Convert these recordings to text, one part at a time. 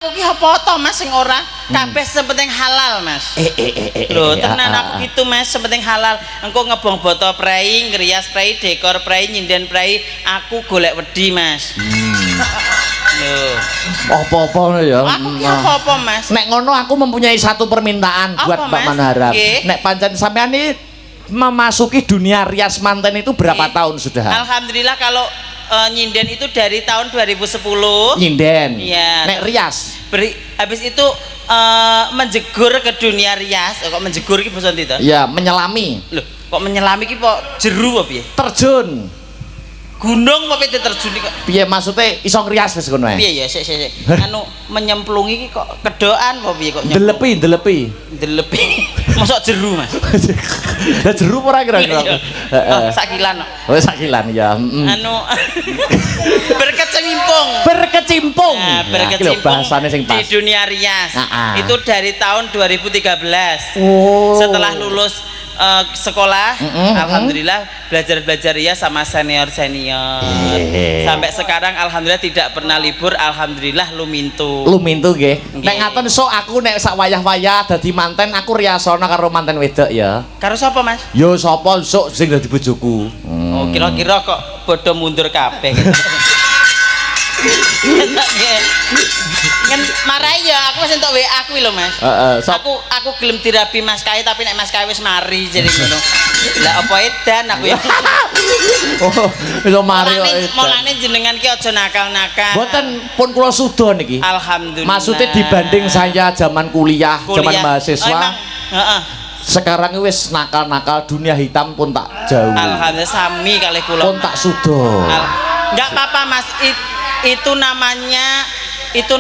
Aku ki apa to Mas sing ora kabeh sepenting halal Mas. Lho tenan aku gitu Mas sepenting halal. Engko ngebong boto prei, ngrias prei, dekor prei, nyinden prei, aku golek wedi Mas. Lho, apa-apa ya. aku ki apa-apa Mas. Nek ngono aku mempunyai satu permintaan buat Mbak Manharap. Nek pancen sampean ini memasuki dunia rias manten itu berapa tahun sudah? Alhamdulillah kalau nyinden itu dari tahun 2010. Nyinden. Iya. Nek rias. Habis itu menjegur ke dunia rias. Kok menjegur ki basa ndi to? Ya, menyelami. Loh, kok menyelami ki kok jeru apa piye? Terjun. Gunung apa piye terjun kok? Piye maksudnya iso ngrias wis ngono ae? Piye ya sik. Anu menyemplungi ki kok kedokan apa piye kok Delepi. Delepi. Mosok jeru Mas. Lah jeru ora kira-kira. Heeh. Sakilan. Oh, sakilan ya. Anu berkecimpung. Berkecimpung. Nah, berkecimpung bahasane sing pas. Di dunia rias. Itu dari tahun 2013. Oh. Setelah lulus sekolah, alhamdulillah belajar rias sama senior. Sampai sekarang alhamdulillah tidak pernah libur, alhamdulillah lumintu nggih. Nek ngaten sok aku nek sak wayah-wayah dadi manten aku riasana karo manten wedok ya. Karo sapa Mas? Ya sapa sok sing dadi bojoku. Oh, kira-kira kok bodo mundur kabeh gitu. Ngen marai ya aku wis entuk WA kuwi lho Mas. Aku gelem dirabi Mas Kai tapi nek Mas Kai wis mari jadi ngono. Lah apa edan aku ya. Oh, wis mari kok. Mulane jenengan ki aja nakal-nakal. Mboten pun kula suda niki. Alhamdulillah. Maksudnya dibanding saya zaman kuliah, zaman mahasiswa. Heeh. Sekarang wis nakal-nakal dunia hitam pun tak jauh. Alhamdulillah sami kalih kula. Pun tak suda. Enggak apa-apa Mas. Itu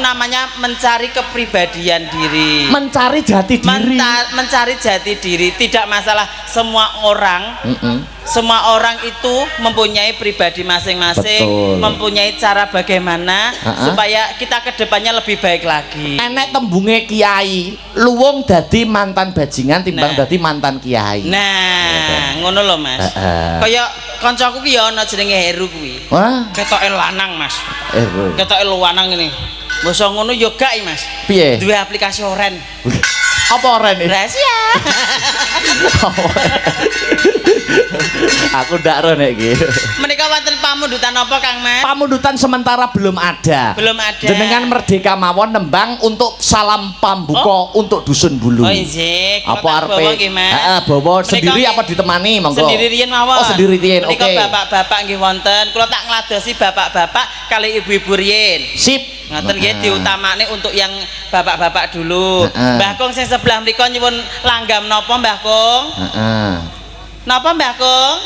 namanya mencari kepribadian diri, mencari jati diri, mencari jati diri. Tidak masalah, semua orang itu mempunyai pribadi masing-masing, mempunyai cara bagaimana supaya kita kedepannya lebih baik lagi. Enek tembunge kiai luwung dadi mantan bajingan timbang dadi mantan kiai. Nah ngono lho Mas. Kaya kancaku ki ya ana jenenge Heru kuwi. Wah, ketoke lanang Mas. Heru ketoke lanang ngene. Basa ngono yo gak Mas. Piye? Duwe aplikasi oren. Apa oren iki? Rahasia. Aku ndak ro nek iki. Menika wonten pamundutan apa Kang Mas? Pamundutan sementara belum ada. Belum ada. Jenengan merdeka mawon nembang untuk salam pambuka untuk dusun Bulu. Oh iya. Apa arepe? Heeh, bawa sendiri apa ditemani monggo? Sendiri riyen mawon. Oh, sendiri riyen. Oke. Menika bapak-bapak nggih wonten. Kula tak ngladosi bapak-bapak kali ibu-ibu riyen. Sip. Ngoten nggih diutamane untuk yang bapak-bapak dulu. Mbah Kong sing sebelah mriku nyuwun langgam napa Mbah Kong? Heeh. Napa Mbah Kong?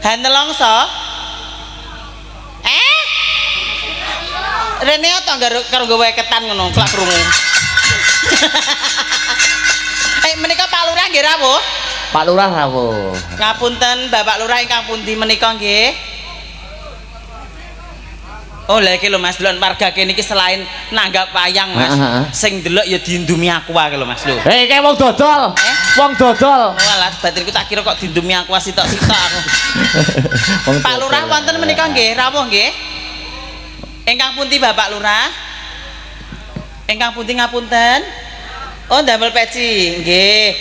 Hanelongso? Rene to karo gawe ketan ngono, klak krungu. Menika Pak Lurah nggih rawuh? Pak Lurah rawuh. Ngapunten Bapak Lurah ingkang pundi menika nggih? Oh lha iki lho Mas, delok warga kene iki selain nanggap wayang Mas, sing delok ya diindumi aqua lho Mas lho. Hei, kayak wong dodol. Wong dodol. Walah, batinku tak kira kok diindumi aqua sitok-sitok aku. Pak Lurah wonten menika nggih, rawuh nggih? Ingkang pundi Bapak Lurah? Ingkang pundi ngapunten? Oh, ndamel peci. Nggih.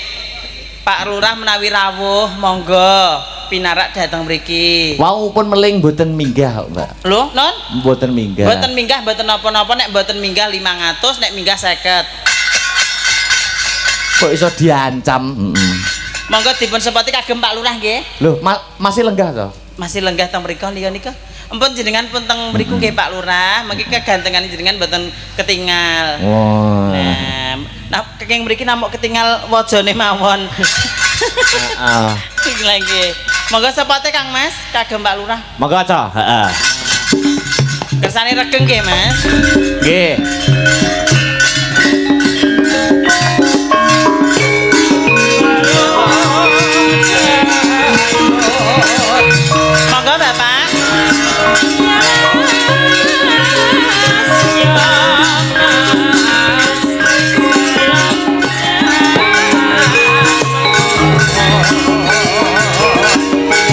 Pak Lurah menawi rawuh, monggo pinarak datang mriki. Wau pun meling mboten minggah, Mbak. Lho, non? Mboten minggah. Mboten minggah, mboten napa-napa, nek mboten minggah 500, nek minggah 50. Kok iso diancam? Monggo dipun sepoti kagem Pak Lurah nggih. Lho, masih lenggah to? Masih lenggah teng mriku nika. Ampun jenengan pun teng mriku nggih Pak Lurah, mengki kegantengan jenengan mboten ketinggal. Oh. Nah, kenging mriki namung ketinggal wajane mawon. Heeh. Lagi. Monggo sepote Kang Mas, kagem Pak Lurah. Monggo aja, heeh. Kersane regeng nggih Mas. Nggih. Monggo Bapak.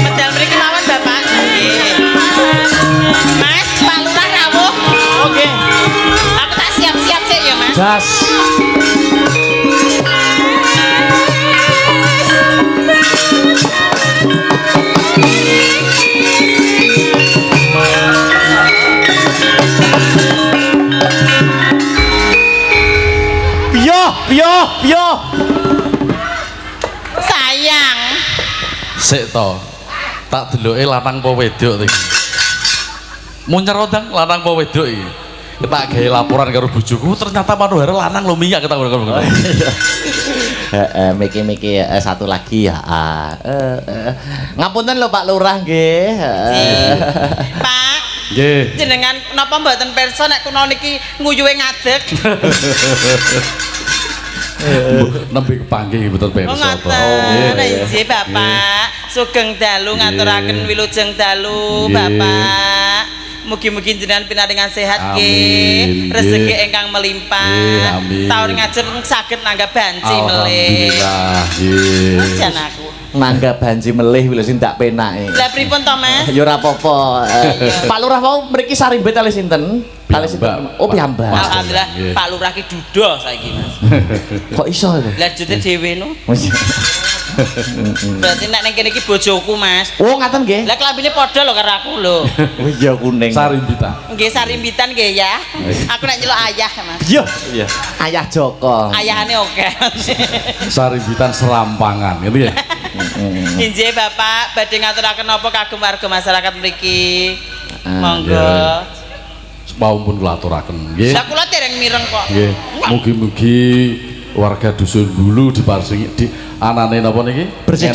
Medal mriki mawon Bapak. Nggih. Mas, Pak Lurah rawuh. Oke. jas. Piyo. Sayang. Sik to. Tak deloke lanang apa wedok iki. Munyer ndang lanang apa wedok iki. Tak gawe laporan karo bojoku ternyata Manohara lanang lho minyak ketak ngono. Miki satu lagi ya. Ngapunten lho Pak Lurah nggih. Pak. Nggih. Jenengan napa mboten pirsa nek kuna niki nguyuhe ngadeg? Nembe kepanggih betul Oh pirsa to. ngoten. Nggih Bapak. Sugeng dalu ngaturaken wilujeng dalu Bapak. Mugi-mugi jenengan pinaringan sehat nggih. Rezeki ingkang melimpah. Taun ngajeng saged nanggap banci melih. Alhamdulillah. Nggih. Jan aku. Nanggap banji melih lho sing tak penake. Lah pripun to Mas? Ya ora apa-apa. Pak Lurah mau mriki sarimbet kali sinten? Kali sinten? Oh piyambak. Alhamdulillah Pak Lurah ki duda saiki Mas. Kok iso lho? Lah jute dhewe no. Berarti nek ning kene iki bojoku Mas. Oh ngaten nggih. Lah klambine padha lho karo aku lho. Oh iya kuning. Sarimbitan. Nggih sarimbitan nggih ya. Aku nek nyeluk ayah Mas. Iya. Ayah Joko. Ayahane oke. Sarimbitan serampangan gitu ya. Injih Bapak badhe ngaturaken napa kagem warga masyarakat mriki. Monggo. Ya. Paumpun kula aturaken nggih. Lah kula dereng mireng kok. Nggih. Mugi-mugi warga dusun Hulu diparingi di anane napa niki? Bersih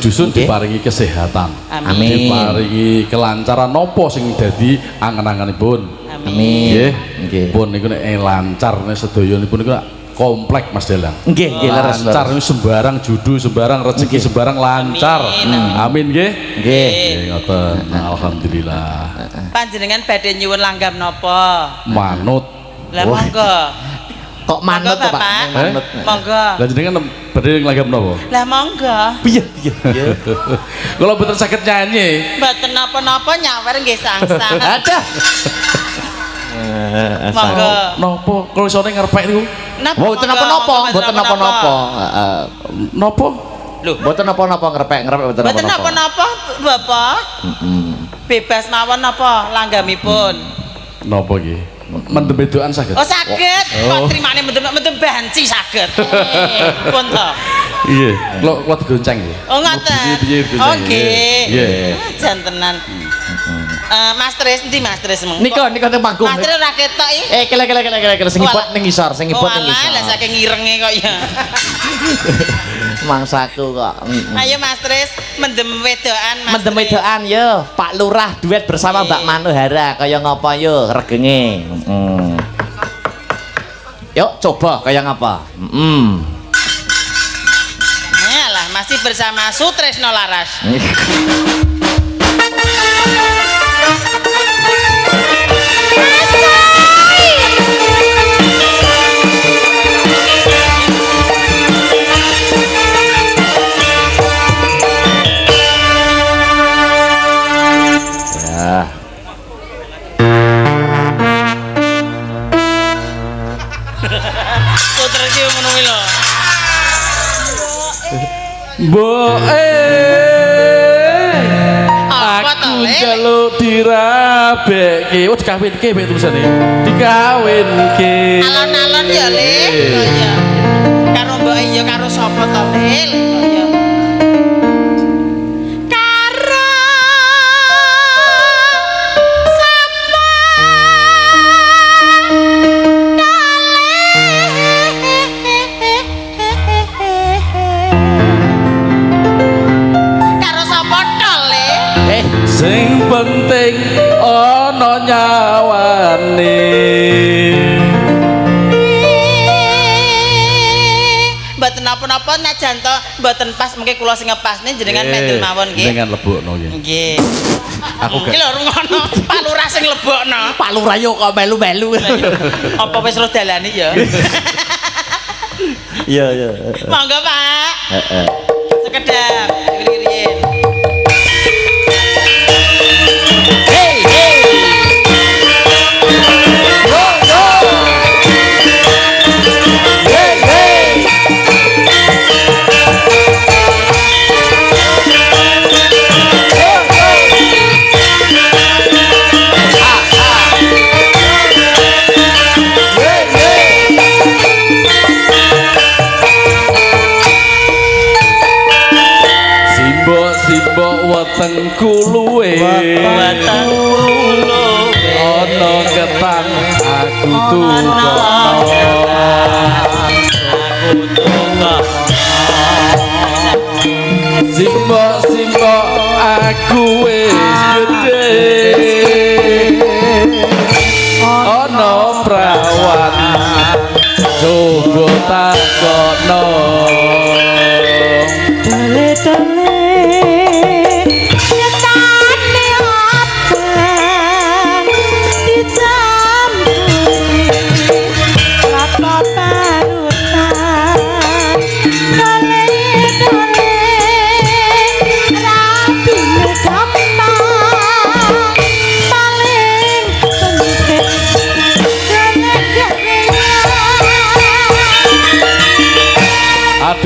dusun diparingi kesehatan. Amin. Diparingi kelancaran napa sing dadi angen-angenipun. Amin. Nggih. Pun niku nek lancar nek sedayanipun niku komplek Mas Dalang. Nggih, leres. Lancar niku sembarang judu, sembarang rezeki, sembarang lancar. Amin nggih. Nggih. Ngoten. Alhamdulillah. Panjenengan badhe nyuwun langgam napa? Manut. Lah monggo. Kok manut to Pak? Manut. Monggo. Lah jenengan badhe nglagam napa? Lah monggo. Piye? Kalau betul sakit nyanyi. Mboten napa-napa nyawer nggih sangsang. Ada. Monggo. Napa kalau isone ngarepek niku? Mboten napa-napa, mboten napa-napa. Napa? Lho, Mboten napa-napa ngrepek mboten mboten napa-napa. napa-napa, Bapak. Bebas mawon napa langgamipun. Napa iki? Mendem bedokan saged. Oh saged. Kok trimane mendem banci saged. Pun to. Iya, kula digonceng nggih. Oh ngoten. Oh nggih. Nggih. Jantenan. Mas Tris, endi Mas Tris mung? Nika teng panggung. Mas Tris ora ketok iki. Kele sing ibot ning ngisor, sing ibot ning ngisor. Lah saking irenge kok ya. Mangsaku kok. Ayo Mas Tris, mendem wedokan Mas. Mendem wedokan yo, Pak Lurah duet bersama Mbak Manohara kaya ngapa yo regenge. Yuk coba kaya ngapa? Yalah, masih bersama Sutresno Laras. Sutresno ngono kuwi lho. Mbok aku njaluk dirabekke. Oh dikawinke mek tulisane. Dikawinke. Alon-alon ya, Le. Kaya karo mbok iya karo sapa to, Le? Kaya karo sapa karo sapa to, Le? Sing penting ana nyawane. Mboten napa-napa najan to mboten pas mengke kula sing ngepasne jenengan mendel mawon nggih. Jenengan lebokno nggih. Nggih. Aku Iki lho rungono Pak Lurah sing lebokno. Pak Lurah yo kok melu-melu. Apa wis ro dalane ya? Iya. Monggo Pak. Heeh. Sekedap riyen. Hey. wetengku luwe ana ketang aku tunggu simbok aku wis gedhe ana prawan coba takono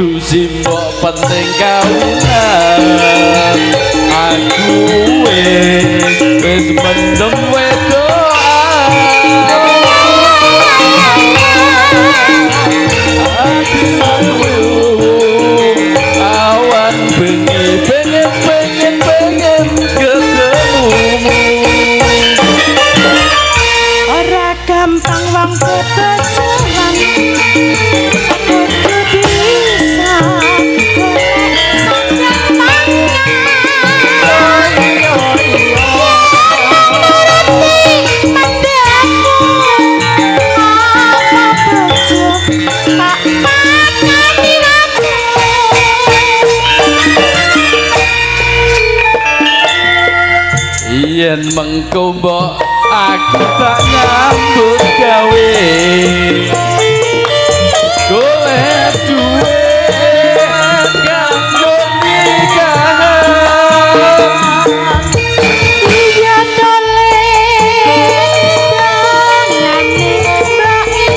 aduh simbok penting kawinan aku wis mendem wedoan awan bengi pengen ketemumu ora gampang wong ketemuan yen mengko mbok aku tak nyambut gawe golek duit kanggo nikahan iya tole ngane bae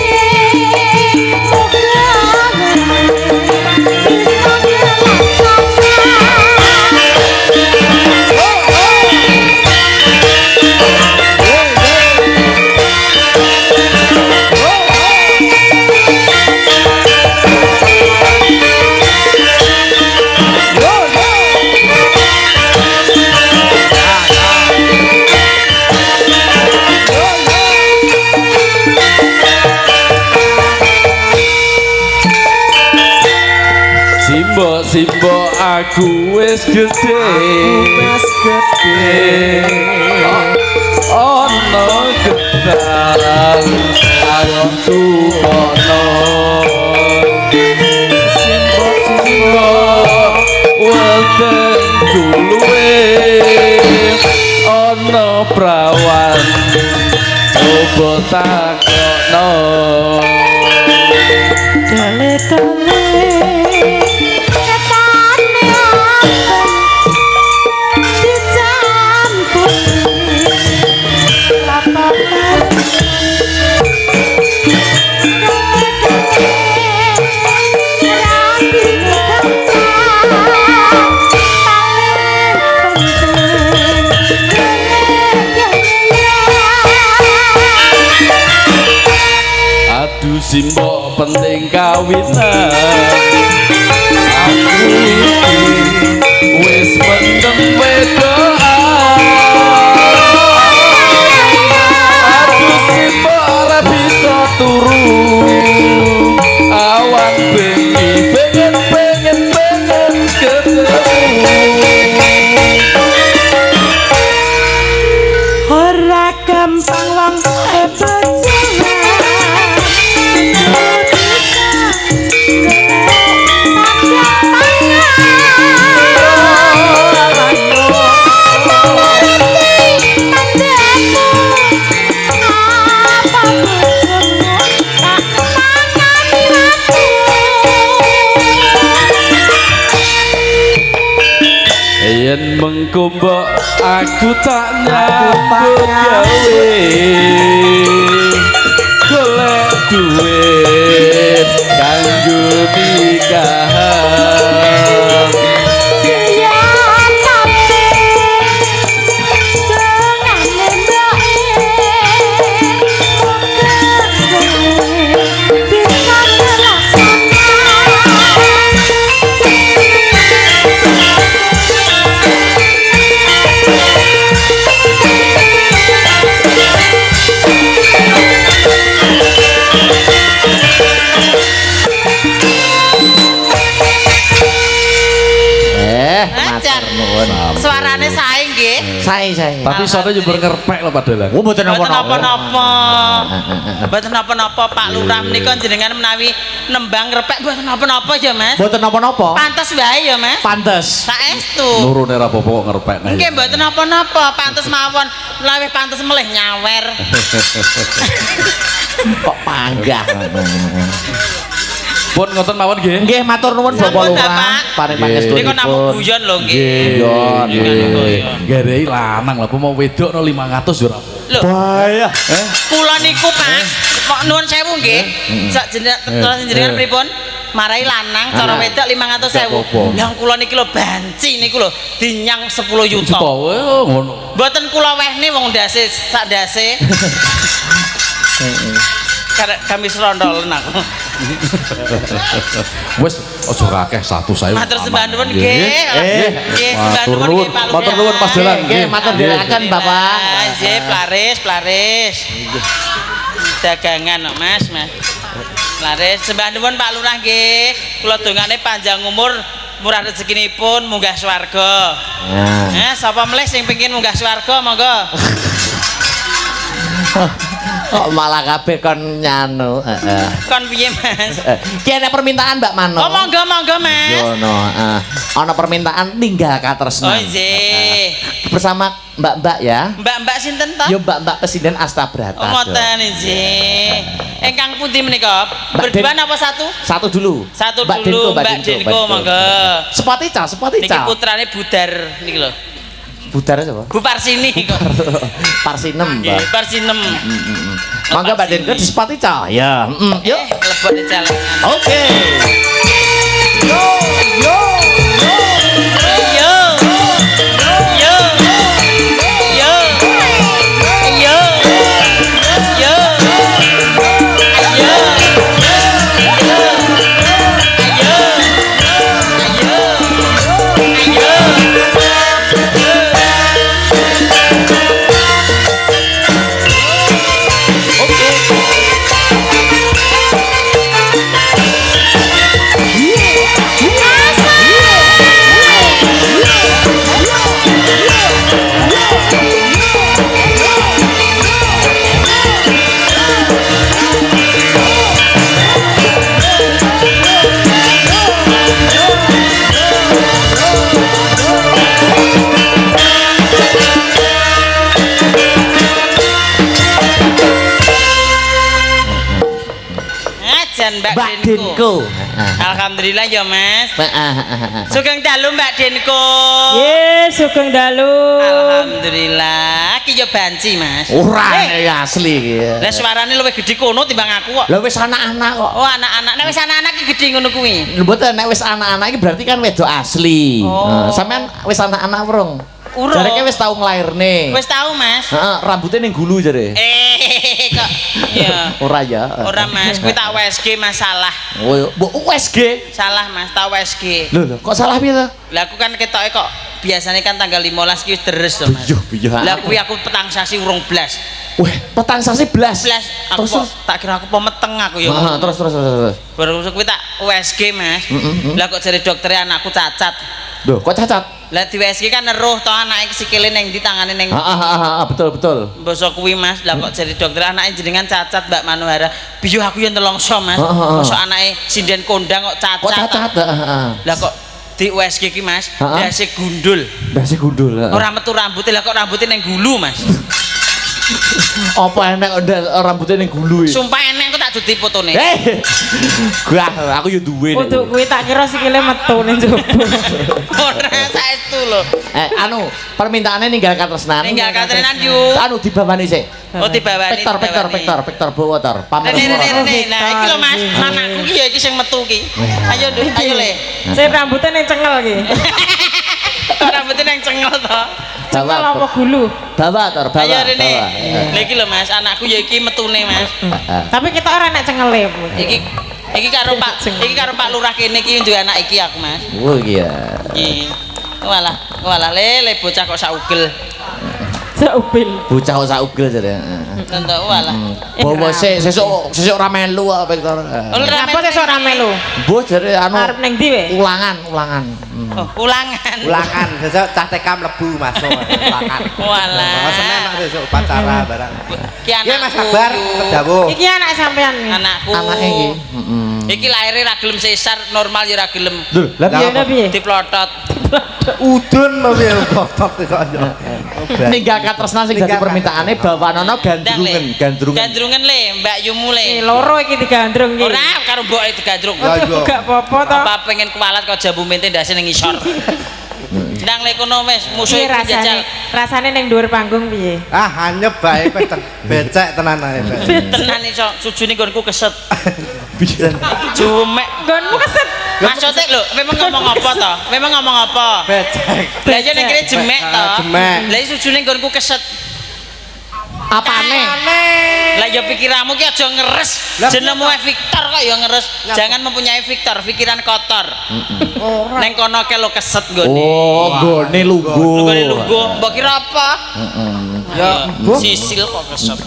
simbok aku wis gedhe ana gedang aku ono simbok wetengku luwe ana prawan coba takono tole aduh simbok penting kawinan aku wis mendem wedoan aduh simbok ora bisa turu awan bengi pengen ketemu ora gampang wong yen mengko mbok aku tak nyambut gawe golek duit kanggo nikahan Sae. Tapi sore yo ngerpek lho padahal. Oh mboten napa-napa. Mboten napa-napa Pak Lurah menika jenengan menawi nembang ngrepek mboten napa-napa ya Mas. Mboten napa-napa. Pantes wae ya Mas. Pantes. Saestu. Nurune ra apa-apa kok ngerpek. Nggih mboten napa-napa, pantes mawon. Luwih pantes melih nyawer. Kok panggah. Pun ngoten mawon nggih. Nggih matur nuwun Bapak Lurah. Paring pangestu. Niku namung guyon lho nggih. Guyon. Garei lanang lho, apa mau wedok no 500 yo ora. Lho, Bahaya. kula niku Pak, kok nuwun sewu nggih. Sak jenengan pripun? Marai lanang cara wedok 500.000. Lah kula niki lho banci niku lho dinyang 10 yuta. Ngono. Mboten kula wehne wong ndase sak ndase. Karek kami serondolen aku. Wes aja kakeh 100.000. Matur sembah nuwun nggih. Nggih, sembah Matur nuwun nuwun, nggih Pak Lurah. matur nuwun Mas Dalan. Nggih matur dherekaken Bapak. Nggih, plaris. Dagangan kok Mas. Laris sembah nuwun Pak Lurah nggih. Kula dongane panjang umur, murah rezekinipun, munggah swarga. Sapa mleh sing pengin munggah swarga monggo. Kok malah kabeh kon nyanu. Kon piye Mas? Ki ana permintaan Mbak Mano. Oh monggo Mas. Yono, ana permintaan tinggal katresnan. Oh nggih. Bersama Mbak-mbak ya. Mbak-mbak sinten to? Yo Mbak Presiden Astabrata. Oh ngoten nggih. Ingkang pundi menika? Mbak Berdua apa satu? Satu dulu. Satu dulu Mbak Dinko monggo. Sepotica. Niki putrane Budar niki lho. Budar sapa? Bu Parsini kok. Parsinem, Mbak. Nggih, Parsinem. Mangga Mbak Dinko di Sepotica. Ya, yuk. Lebone jalan. Oke. Yo. Yo. Yo. Yo. Yo. Yo. Mbak Denko. Alhamdulillah ya Mas. Sugeng dalu Mbak Denko. Nggih, sugeng dalu. Alhamdulillah. Ki yo banci Mas. Ora asli iki. Lah suarane luwih gedhe kono timbang aku kok. Lah wis anak-anak kok. Oh, anak-anak. Nek wis anak-anak ki gedhe ngono kuwi. Mboten nek wis anak-anak iki berarti kan wedok asli. Sampean wis anak-anak urung? Urung. Jareke wis tau nglairne. Wis tau Mas. Heeh, rambutnya ning gulu jare. Kok. Iya. Ora ya. Ora Mas, kuwi tak WSG masalah. Oh, mbok USG. Salah Mas, tak WSG. Lho, kok salah piye to? Lah aku kan ketoke kok biasanya kan tanggal 15 ki deres to Mas. Biyuh. Lah kuwi aku petang sasi urung blas. Wah, petang sasi blas. Aku tak kira aku pemeteng aku ya. Heeh, terus. Baru kuwi tak USG Mas. Lah kok jare dokter anakku cacat. Loh, kok cacat? Lah di USG kan eruh to anake sikile ning ndi tangane ning. Betul. Mbok kuwi Mas, lah kok jare dokter anake jenengan cacat Mbak Manuhara. Biyuh aku yo nelongso Mas. Mosok anake sinden kondang kok cacat. Kok cacat? Lah kok di USG ki Mas, dasi gundul. Dasi gundul. Ora metu rambutnya, lah kok rambutnya neng gulu Mas. Apa enek rambutnya ning gulu iki? Sumpah enek kok tak duti fotone. Gua aku yo duwe. Untuk kuwi tak kira sikile metu ning njaba. Ora saestu lho. Anu, permintaannya ninggal katresnan. Ninggal katresnan yuk. Anu dibawani sik. Oh dibawani. Pektor bawa tor. Pamer. Nah, iki lho Mas, anakku ki ya iki sing metu ki. Ayo Le. Sing rambutnya ning cengel ki. Rambutnya neng cengel to. Cengel apa gulu? Bawa. Ayo rene. Lah iki lho Mas, anakku ya iki metune Mas. Tapi kita ora nek cengele. Iki karo Pak Lurah kene iki duwe anak iki aku Mas. Oh iya. Iki. Walah le bocah kok saugel. Saupil. Bocah kok saugel jare. Entuk walah. Bawa sesuk ora melu kok Victor. Apa sesuk ora melu? Mbah jare anu Arep ning ndi we? ulangan. Oh, ulangan. Ulangan sesuk cah TK mlebu masuk ulangan. Walah. Seneng mak sesuk upacara barang. Ki Iya Mas anakku. kabar kedawuh. Iki anak sampean iki. Anakku. Anake iki. Iki lahir ra gelem sesar, normal ya ra gelem. Lho, lah piye? Lah piye? Diplotot. Udun mau piye kotok kok. Ninggalkan tresna sing dadi permintaane bawanono gandrungan. Gandrungan le, Mbak Yumu le. Loro iki digandrung iki. Ora karo mboke digandrung. Ya iya. Gak apa-apa to. Apa pengen kualat kok jambu mente ndase ning ngisor. Ndang le kono wis musuh Piye iki jajal. rasane ning dhuwur panggung piye? Ah hanyep bae becek tenan ae. Tenan iso sujune nggonku keset. Jumek. Nggonmu keset. Maksudnya lho, memang ngomong apa toh? Memang ngomong apa? Becek. Lah ya nek kene jemek toh. Jemek. Lah iki sujune nggonku keset. Apane? Lah ya pikiranmu ki aja ngeres. Jenengmu Victor kok ya ngeres. Jangan mempunyai Victor, pikiran kotor. Neng kono ke lo keset nggone. Oh, nggone lungguh. Nggone lungguh, mbok kira apa? Ya, Sisil kok keset.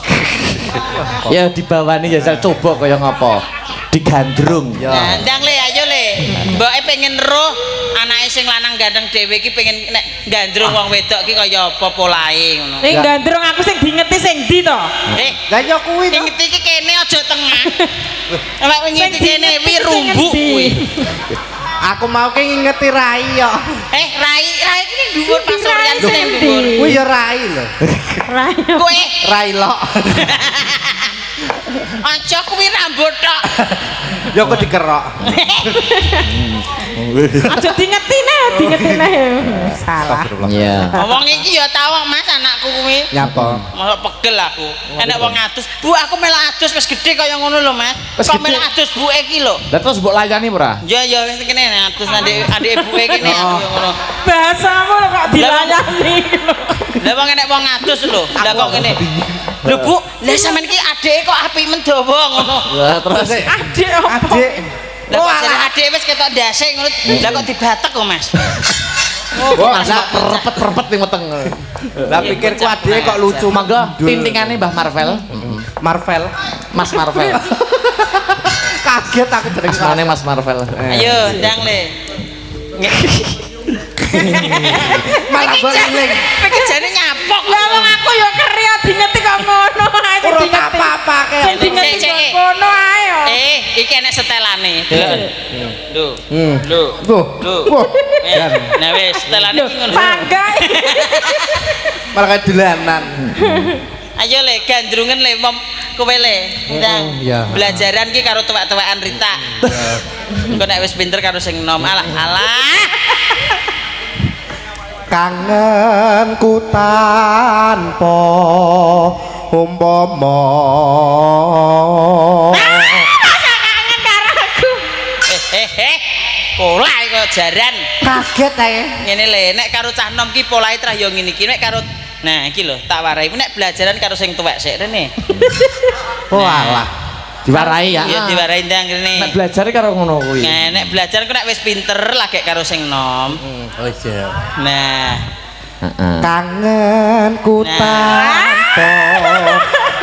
Ya dibawani jajal coba kaya ngapa. Digandrung. Nah, ndang le ayo le. Mboke pengen roh anake sing lanang gandeng dhewe iki pengen nek gandrung wong wedok ki kaya apa polahe ngono. Ning gandrung aku sing dingeti sing ndi to? Lah ya kuwi to. Ngeti iki kene aja tengah. Awak ngeti kene wi rumbuk kuwi. Aku mau ki ngingeti rai yo. Rai iki ning dhuwur pasuryan sing ning dhuwur. Kuwi ya rai lho. Rayo. Kowe Rai lok. aja kuwi rambut tok. Ya kok dikerok. Aja dingeti nah. Salah. Iya. Ngomong iki ya tawang Mas anakku kuwi. Nyapa? Malah pegel aku. Enek wong adus, "Bu, aku melok adus wis gedhe kaya ngono lho, Mas." Wis Kok gedhe? melok adus buke iki lho. Lah terus mbok layani ora? Ya ya wis kene adus adik buke kene aku ya ngono. Bahasamu lho kok dilayani. Lah wong enek wong adus lho. Lah kok ngene. Lho Bu, lah sampean iki adike kok apik mendawa ngono. Lah terus Adik apa? Adik. Lah kok jare adike wis ketok ndase ngono. Lah kok dibatek kok, Mas. Wah, perpet ning weteng. lah pikirku adike kok lucu Mangga tintingane Mbah Marvel. Marvel. Mas Marvel. Kaget aku jeneng Asmane Mas Marvel. Ayo, ndang le. malah beling. Iki jane nyapok. Lah wong aku ya kerya dingeti kok ngono ae Ora dingeti. apa-apa Sing kayak. dingeti kok ngono ae yo. Iki enek setelane. Delok. Lho. Lho. Tuh. Lho. Wah. Nah wis setelane iki ngono. Pangga. Malah kayak dolanan. Ayo le gandrungan le kowe le. Ndang. iya. Belajaran ki karo tuwek-tuwekan Rita. Engko nek wis pinter karo sing enom. Alah. Kangenku tanpa umpama. Kangen karo aku. Pola kok jaran. Kaget ae. Ngene le, nek karo cah nom ki polahe trah yo ngene iki, nek karo nah iki lho tak warai nek belajaran karo sing tuwek sik rene. Walah. Diwarai ya. Iya diwarai ndang rene. Nek belajar karo ngono kuwi. Nah, nek belajar ku nek wis pinter lagi karo sing nom. Oh iya. Nah, Heeh. Kangenku Nah. tanpa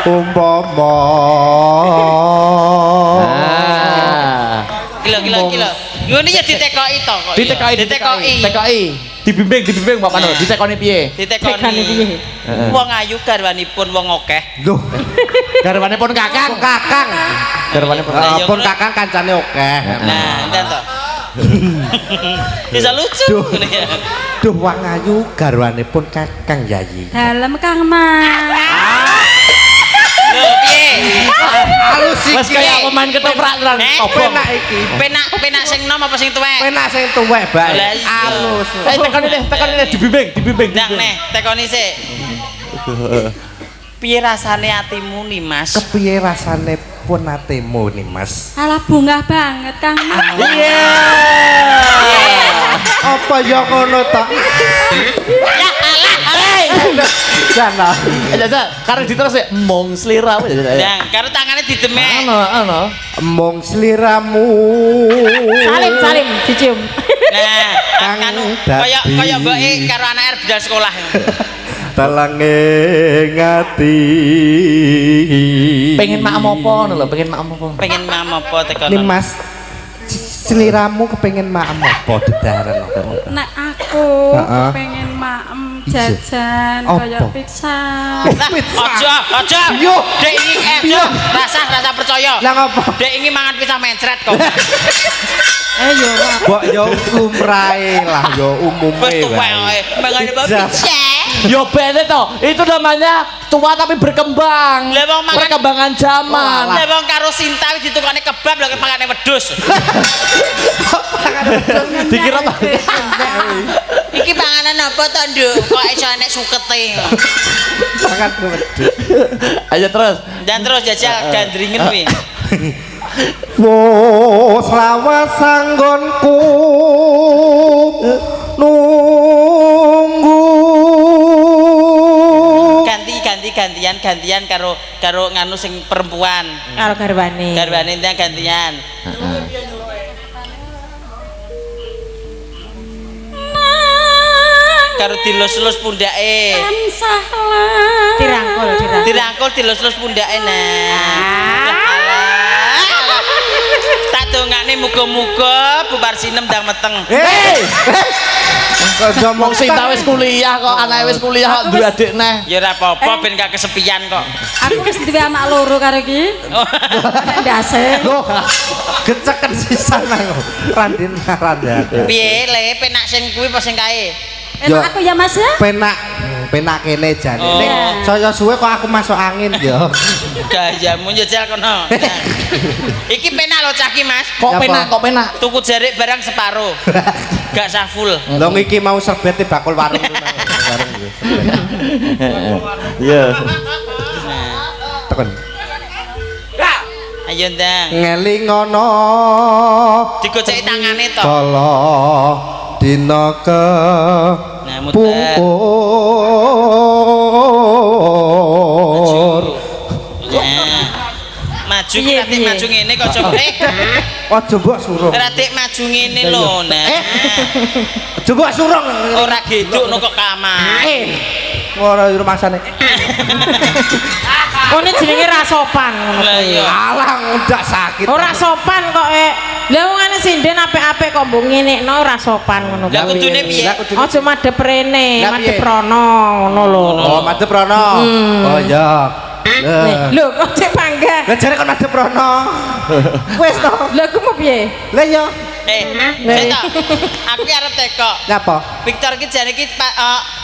umpama. kilo. Ngono ya ditekoki to kok. Ditekoki. Dibimbing Pak Pano. Nah. Ditekoni piye? Ditekoni piye? Wong ayu garwanipun wong akeh. Loh, Garwane pun kakang. kakang. Garwane pun. Lah, iya, Pun ngono. kakang kancane oke. Nah, enten to. Bisa lucu. Ngono ya. Duh wong ayu garwane pun kakang yayi. Dalem Kang Mas. Lho piye? Halus Wes kaya pemain ketoprak tenan. Obong. Penak iki. Penak sing nom apa sing tuwek? Penak sing tuwek bae. Lah, iya. Halus. Tekoni deh, dibimbing. Ndang neh, tekoni sik. Piye rasane atimu nih, Mas? Kepiye rasane pun atemu nih, Mas? Alah bungah banget Kang Mas. Iya. Apa ya ngono ta? Ya alah. Jana. Jajal, karo diterus ya mong sliramu jajal. Ndang, karo tangane didemek. Ano. Mong sliramu. Salim dicium. Nah, Kang anu dadi. kaya mboke karo anak budal sekolah. talange ngati pengen maem apa ngono lho, pengen maem apa? Pengen mam apa tekono? ini mas seliramu kepengen maem apa dedaran apa Nek aku Heeh. pengen maem jajan Apa? kaya pizza. Aja. Yo. Dek ini rasa percaya. lah ngapa Dek ini mangan pizza mencret kok. Yo. mbok yo lumrahe lah yo umume Wes tuwek wae. mangan Pizza. pizza. Yo bene to, itu namanya tua tapi berkembang. Lah, wong mangan- Perkembangan zaman. Lah wong karo Sinta wis ditukane kebab lho pangane wedhus. Dikira apa? Iki panganan apa to, Nduk? Kok iso enek sukete. sangat wedhus Ayo terus. Dan terus jajal gandringen kuwi. wo slawas sanggonku nunggu gantian karo nganu sing perempuan. Karo garwane. Garwane ndang gantian. Karo dilus-lus pundake. Tansahlah. Dirangkul. Dirangkul dilus-lus pundake nah. Tak dongane muga-muga bubar sinem ndang meteng. Hei, kok ngomong wong Sinta wis kuliah kok, anake wis kuliah kok duwe adik neh. Ya ora apa-apa ben gak kesepian kok. Aku wis duwe anak loro karo iki. Ndase. loh geceken sisan aku randin randhan Piye le penak sing kuwi apa sing kae? Yo. Enak aku ya Mas ya. penak kene jane Oh. ning saya suwe kok aku masuk angin yo Gayamu njajal kono. Nah. Iki penak lho cah ki Mas. Kok Apa? penak? Tuku jarik barang separo. Gak sah full. lho iki mau serbet di bakul warung Iya. tekan Ayo ndang. ngeling ngono Digoceki tangane to. kala dina ke Nah, muter. pungkur Nah. Maju Piye, ratik piye? maju ngene kok coba. aja mbok surung Ratik maju ngene lho. Nah. aja mbok surung Ora geduk no kok kamar. ora rumah sana Kone jenenge ra sopan ngono Lah kuwi. iya. alah udah sakit Ora sopan kok Lah wong ngene sinden apik-apik kok mbok ngenekno ora sopan ngono Lah kuwi. kudune piye? Lah, kudune- Aja madhep rene, Lah, madhep piye? rono ngono lho. oh madhep rono oh iya Lho kok cek bangga. lah jare kon madhep rono wis to Lha ku mau piye? lah iya Seta, aku ki arep teko. ngapa Victor ki jane ki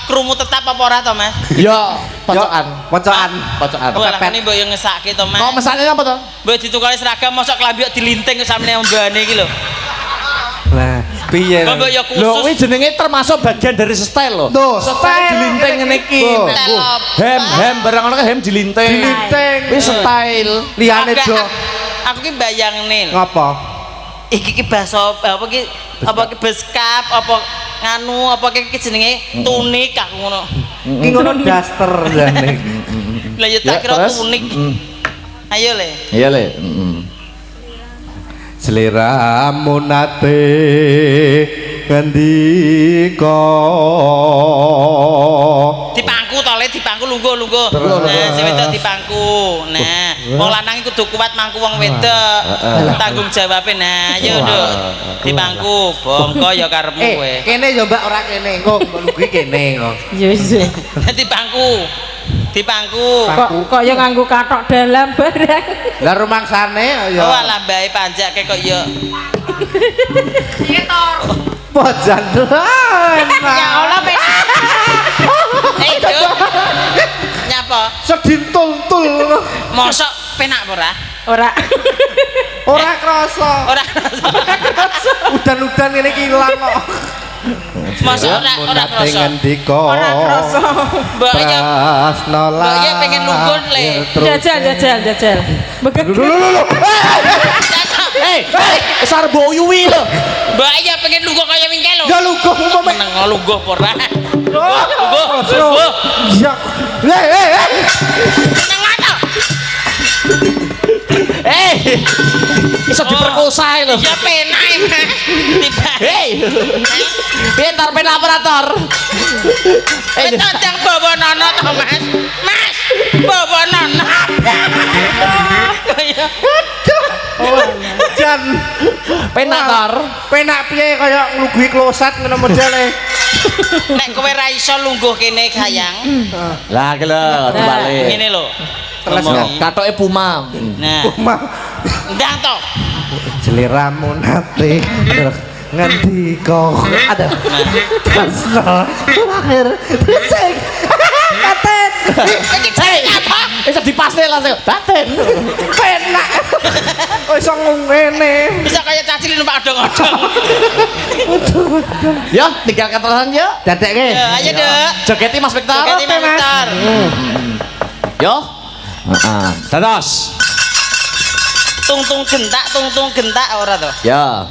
krumu tetap apa ora to, Mas? Yo, pocokan. pocokan Pocokan. Oh, lakone mbok yo ngesake to, Mas. Kok mesane apa to? Mbok ditukari seragam mosok klambi kok dilinting sampeyan mbane iki lho. lah piye Kok mbok yo Lho, kuwi khusus. jenenge termasuk bagian dari style lho. Tuh, Style dilinting ngene iki. Tuh. Hem barang ngono hem dilinting. Dilinting. Kuwi style. liyane Aku- jo Aku ki bayangne lho. ngapa Iki ki basa apa ki beskap apa nganu apa ki jenenge tunik aku ngono. iki ngono daster jane Lah ya Ya, tak kira terus? tunik. Ayo le. Iya le. seliramu nate ngendika Dipangku to le, dipangku lungguh. Terus. Nah, sing wedok dipangku. Nah, wong lanang iku kudu kuat mangku wong wedok. Tanggung jawabe nah, ayo Nduk. Dipangku, bongko ya karepmu kowe. kene yo mbak ora kene engko mbok lugi kene kok Ya wis. Dipangku. Kok ya nganggo kathok dalam barang. lah rumangsane yo Oh alah bae panjake kok ya. pojan Ya Allah pe. Nduk. Nyapa? sedintul-tul Mosok penak apa ora? Ora. ora krasa Ora. udan-udan ngene iki ilang kok Mosok ora krasa. ngendika Ora krasa. Mbok ya Prasna Mbak ya pengen lungguh, Le. Jajal. Begek. Wis arep boyuwi lho. Mbak ya pengen lungguh kaya wingke lho. ya luguh umpama Meneng lungguh apa ora? Lungguh. ya Meneng ato. Bisa diperkosa lho. Ya penak Mas. Tiba. Hei. Pintar pen operator. Itu yang bawa nono toh Mas. Mas, bawa nono. Jan Penak tor. penak piye kaya ngluguhi klosat ngono modele. Nek kowe ra iso lungguh kene sayang. Lah iki lho dibalik. Ngene lho. Teles Katoke Puma. Nah, Mah ndang to. seliramu nate ngendika ada pasno terakhir sing katen Hei, apa? Bisa dipasne langsung. Daten. penak kok iso ngene Bisa kayak cacil numpak odong-odong. Yo, tinggal keterangan yo. dadekke Ya, ayo, Dek. Jogeti Mas Victor. Jogeti Mas Victor. Yo. Heeh. Dados. Tung-tung gentak ora to. Ya.